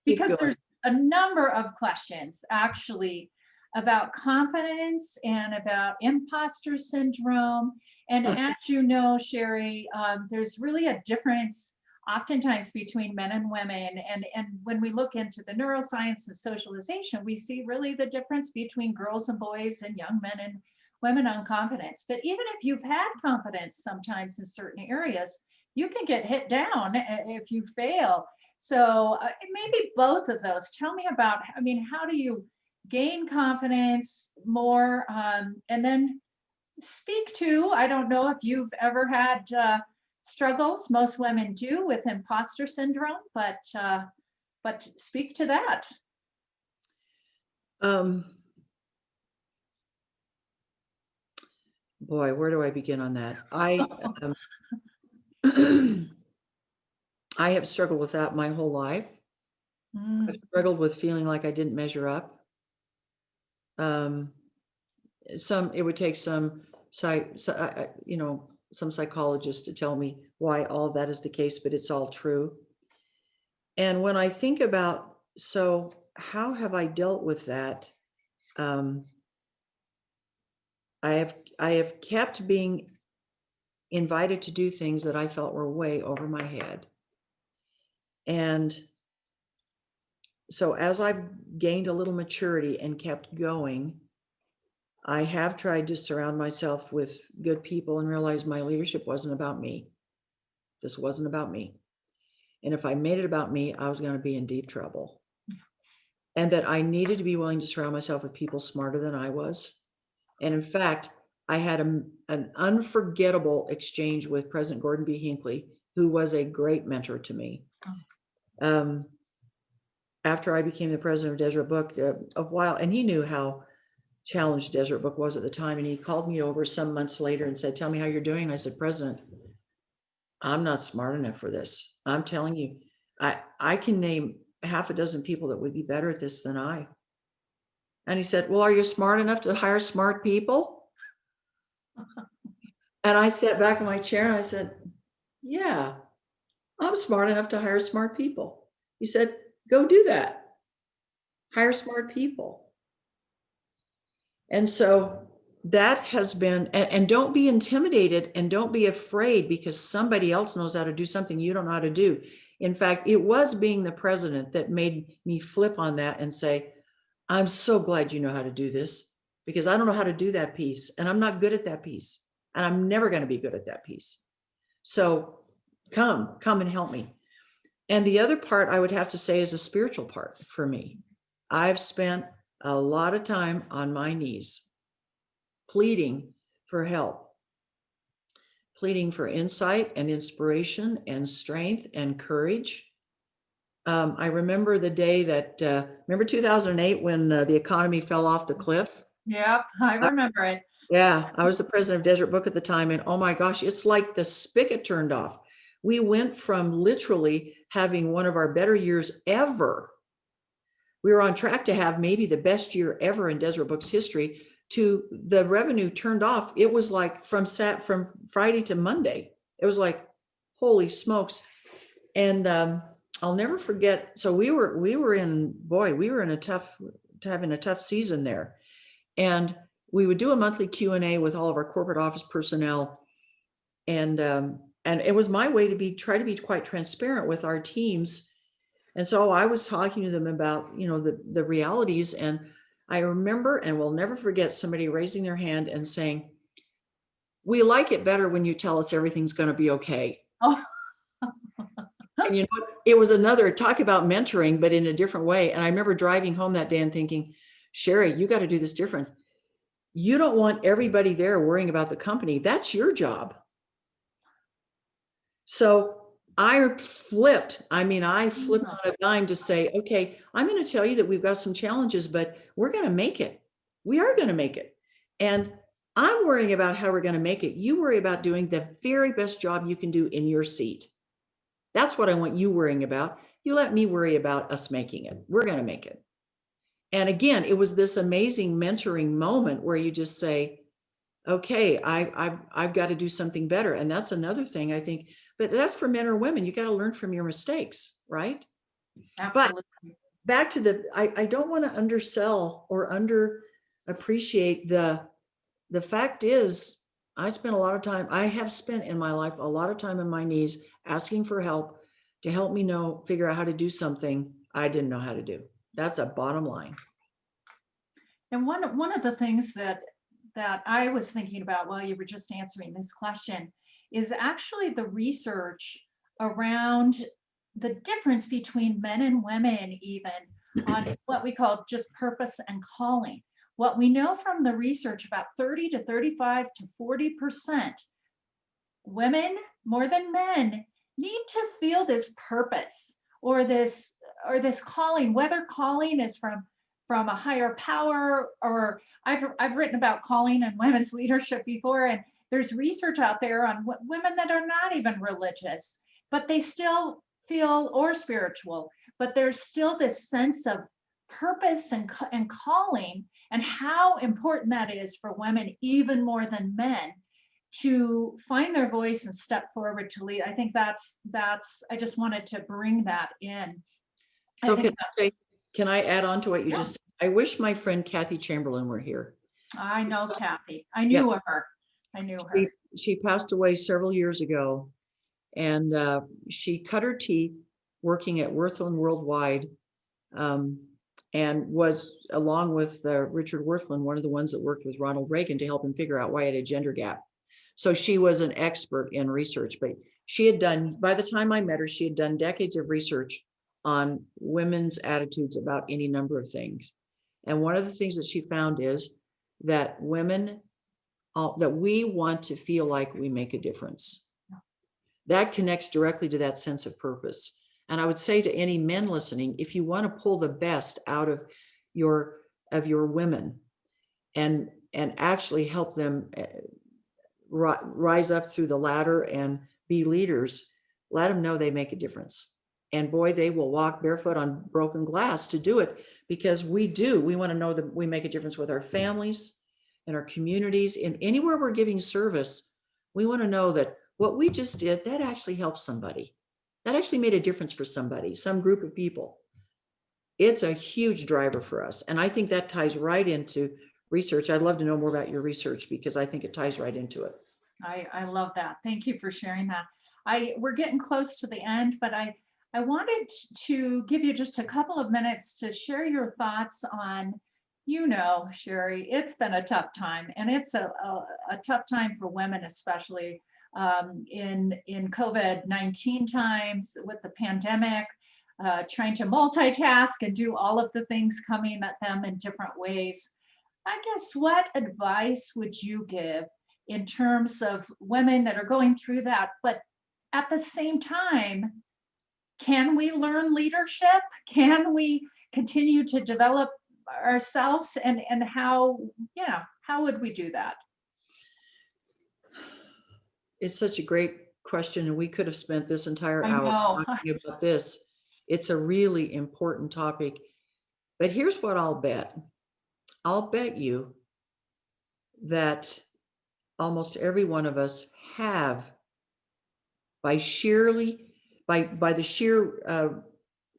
Because there's a number of questions actually about confidence and about imposter syndrome. And as you know, Sheri, there's really a difference oftentimes between men and women. And when we look into the neuroscience and socialization, we see really the difference between girls and boys and young men and women on confidence. But even if you've had confidence sometimes in certain areas, you can get hit down if you fail. So maybe both of those. Tell me about, I mean, how do you gain confidence more? And then speak to, I don't know if you've ever had struggles. Most women do with imposter syndrome, but speak to that. Boy, where do I begin on that? I have struggled with that my whole life. I've struggled with feeling like I didn't measure up. It would take some psychologists to tell me why all of that is the case, but it's all true. And when I think about, so how have I dealt with that? I have kept being invited to do things that I felt were way over my head. And so as I've gained a little maturity and kept going, I have tried to surround myself with good people and realize my leadership wasn't about me. This wasn't about me. And if I made it about me, I was going to be in deep trouble. And that I needed to be willing to surround myself with people smarter than I was. And in fact, I had an unforgettable exchange with President Gordon B. Hinckley, who was a great mentor to me. After I became the president of Deseret Book, a while, and he knew how challenged Deseret Book was at the time. And he called me over some months later and said, tell me how you're doing. And I said, President, I'm not smart enough for this. I'm telling you, I can name half a dozen people that would be better at this than I. And he said, well, are you smart enough to hire smart people? And I sat back in my chair and I said, yeah, I'm smart enough to hire smart people. He said, go do that. Hire smart people. And so that has been, and don't be intimidated and don't be afraid because somebody else knows how to do something you don't know how to do. In fact, it was being the president that made me flip on that and say, I'm so glad you know how to do this because I don't know how to do that piece and I'm not good at that piece and I'm never going to be good at that piece. So come and help me. And the other part I would have to say is a spiritual part for me. I've spent a lot of time on my knees, pleading for help, pleading for insight and inspiration and strength and courage. I remember the day that, remember 2008 when the economy fell off the cliff? Yep, I remember it. Yeah, I was the president of Desert Book at the time, and oh my gosh, it's like the spigot turned off. We went from literally having one of our better years ever. We were on track to have maybe the best year ever in Desert Book's history to the revenue turned off. It was like from Friday to Monday. It was like, holy smokes. And I'll never forget. So we were in, boy, we were in having a tough season there. And we would do a monthly Q&A with all of our corporate office personnel. And it was my way to try to be quite transparent with our teams. And so I was talking to them about, the realities. And I remember, and will never forget, somebody raising their hand and saying, "We like it better when you tell us everything's going to be okay." Oh, And it was another talk about mentoring, but in a different way. And I remember driving home that day and thinking, Sheri, you got to do this different. You don't want everybody there worrying about the company. That's your job. So I flipped. I flipped on a dime to say, okay, I'm going to tell you that we've got some challenges, but we're going to make it. We are going to make it. And I'm worrying about how we're going to make it. You worry about doing the very best job you can do in your seat. That's what I want you worrying about. You let me worry about us making it. We're going to make it. And again, it was this amazing mentoring moment where you just say, okay, I've got to do something better. And that's another thing I think, but that's for men or women. You got to learn from your mistakes, right? absolutely. But back to I don't want to undersell or underappreciate the fact is I have spent in my life a lot of time on my knees asking for help to help me figure out how to do something I didn't know how to do. That's a bottom line. And one of the things that I was thinking about while you were just answering this question is actually the research around the difference between men and women, even on what we call just purpose and calling. What we know from the research, about 30 to 35 to 40% women more than men need to feel this purpose or this calling, whether calling is from a higher power, or I've written about calling and women's leadership before, and there's research out there on women that are not even religious, but they still feel, or spiritual, but there's still this sense of purpose and calling, and how important that is for women even more than men to find their voice and step forward to lead. I think that's I just wanted to bring that in. So can I add on to what you just said? I wish my friend Kathy Chamberlain were here. I know Kathy. I knew her. I knew her. She passed away several years ago, and she cut her teeth working at Worthland Worldwide, and was, along with Richard Worthland, one of the ones that worked with Ronald Reagan to help him figure out why he had a gender gap. So she was an expert in research, but she had done, by the time I met her, she had done decades of research on women's attitudes about any number of things. And one of the things that she found is that that we want to feel like we make a difference. That connects directly to that sense of purpose. And I would say to any men listening, if you want to pull the best out of your women and actually help them rise up through the ladder and be leaders, let them know they make a difference. And boy, they will walk barefoot on broken glass to do it, because we want to know that we make a difference with our families and our communities, and anywhere we're giving service. We want to know that what we just did, that actually helped somebody. That actually made a difference for somebody, some group of people. It's a huge driver for us. And I think that ties right into research. I'd love to know more about your research, because I think it ties right into it. I love that. Thank you for sharing that. We're getting close to the end, but I wanted to give you just a couple of minutes to share your thoughts on, Sheri, it's been a tough time, and it's a tough time for women, especially in COVID-19 times with the pandemic, trying to multitask and do all of the things coming at them in different ways. I guess, what advice would you give in terms of women that are going through that, but at the same time, can we learn leadership? Can we continue to develop ourselves? And how would we do that? it's such a great question, and we could have spent this entire I hour know. talking about this. It's a really important topic. But here's what I'll bet. I'll bet you that almost every one of us have, by sheerly, by the sheer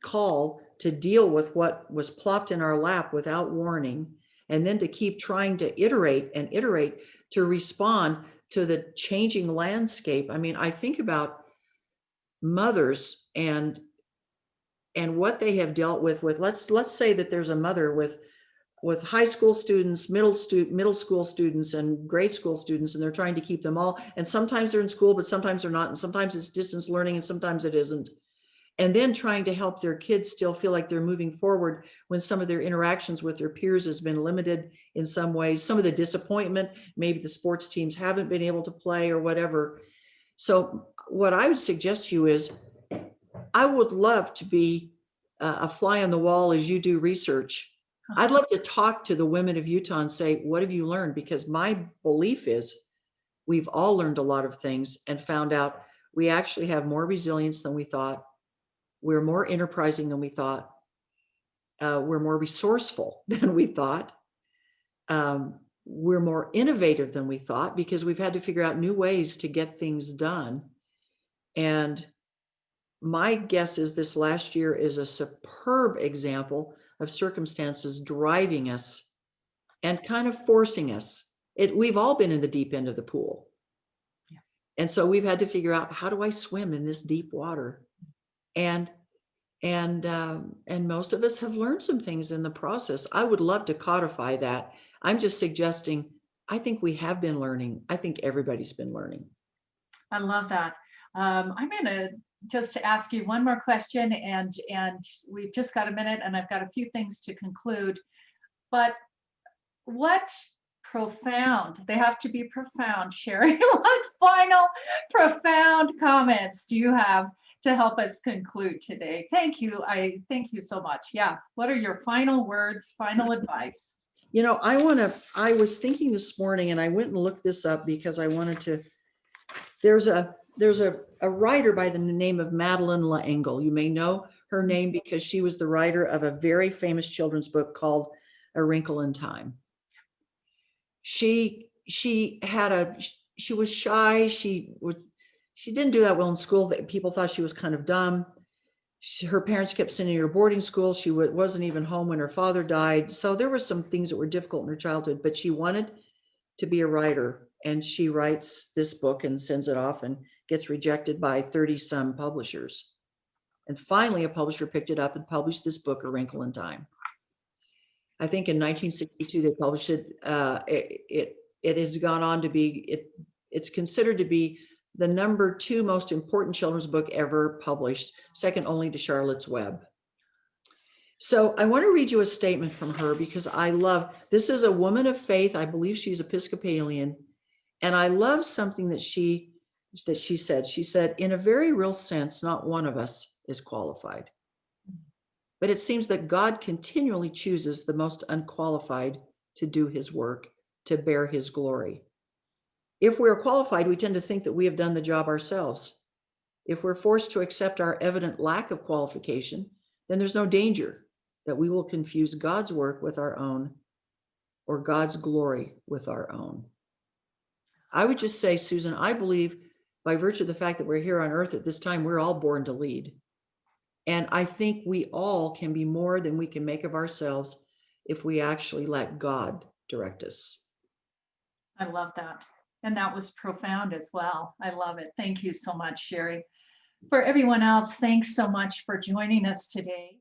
call to deal with what was plopped in our lap without warning, and then to keep trying to iterate and iterate to respond to the changing landscape. I mean, I think about mothers and what they have dealt with let's say that there's a mother with high school students, middle school students, and grade school students, and they're trying to keep them all. And sometimes they're in school, but sometimes they're not. And sometimes it's distance learning, and sometimes it isn't. And then trying to help their kids still feel like they're moving forward when some of their interactions with their peers has been limited in some ways. Some of the disappointment, maybe the sports teams haven't been able to play or whatever. So what I would suggest to you is, I would love to be a fly on the wall as you do research. I'd love to talk to the women of Utah and say, what have you learned? Because my belief is we've all learned a lot of things and found out we actually have more resilience than we thought. We're more enterprising than we thought. We're more resourceful than we thought. We're more innovative than we thought because we've had to figure out new ways to get things done. And my guess is this last year is a superb example of circumstances driving us and kind of forcing us. We've all been in the deep end of the pool. Yeah. And so we've had to figure out, how do I swim in this deep water? And most of us have learned some things in the process. I would love to codify that. I'm just suggesting, I think we have been learning. I think everybody's been learning. I love that. I'm going to just ask you one more question, and we've just got a minute, and I've got a few things to conclude. But what profound, they have to be profound, Sheri, what final profound comments do you have to help us conclude today? Thank you. I thank you so much. Yeah. What are your final words, final advice? You know, I was thinking this morning, and I went and looked this up because I wanted to, there's a writer by the name of Madeleine L'Engle. You may know her name because she was the writer of a very famous children's book called A Wrinkle in Time. She was shy. She didn't do that well in school. People thought she was kind of dumb. Her parents kept sending her to boarding school. She wasn't even home when her father died. So there were some things that were difficult in her childhood, but she wanted to be a writer. And she writes this book and sends it off and gets rejected by 30 some publishers. And finally, a publisher picked it up and published this book, A Wrinkle in Time. I think in 1962, they published it. It has gone on to be, it's considered to be the #2 most important children's book ever published, second only to Charlotte's Web. So I want to read you a statement from her because this is a woman of faith. I believe she's Episcopalian. And I love something that she said. She said, in a very real sense, not one of us is qualified. But it seems that God continually chooses the most unqualified to do his work, to bear his glory. If we're qualified, we tend to think that we have done the job ourselves. If we're forced to accept our evident lack of qualification, then there's no danger that we will confuse God's work with our own, or God's glory with our own. I would just say, Susan, I believe by virtue of the fact that we're here on earth at this time, we're all born to lead. And I think we all can be more than we can make of ourselves if we actually let God direct us. I love that. And that was profound as well. I love it. Thank you so much, Sheri. For everyone else, thanks so much for joining us today.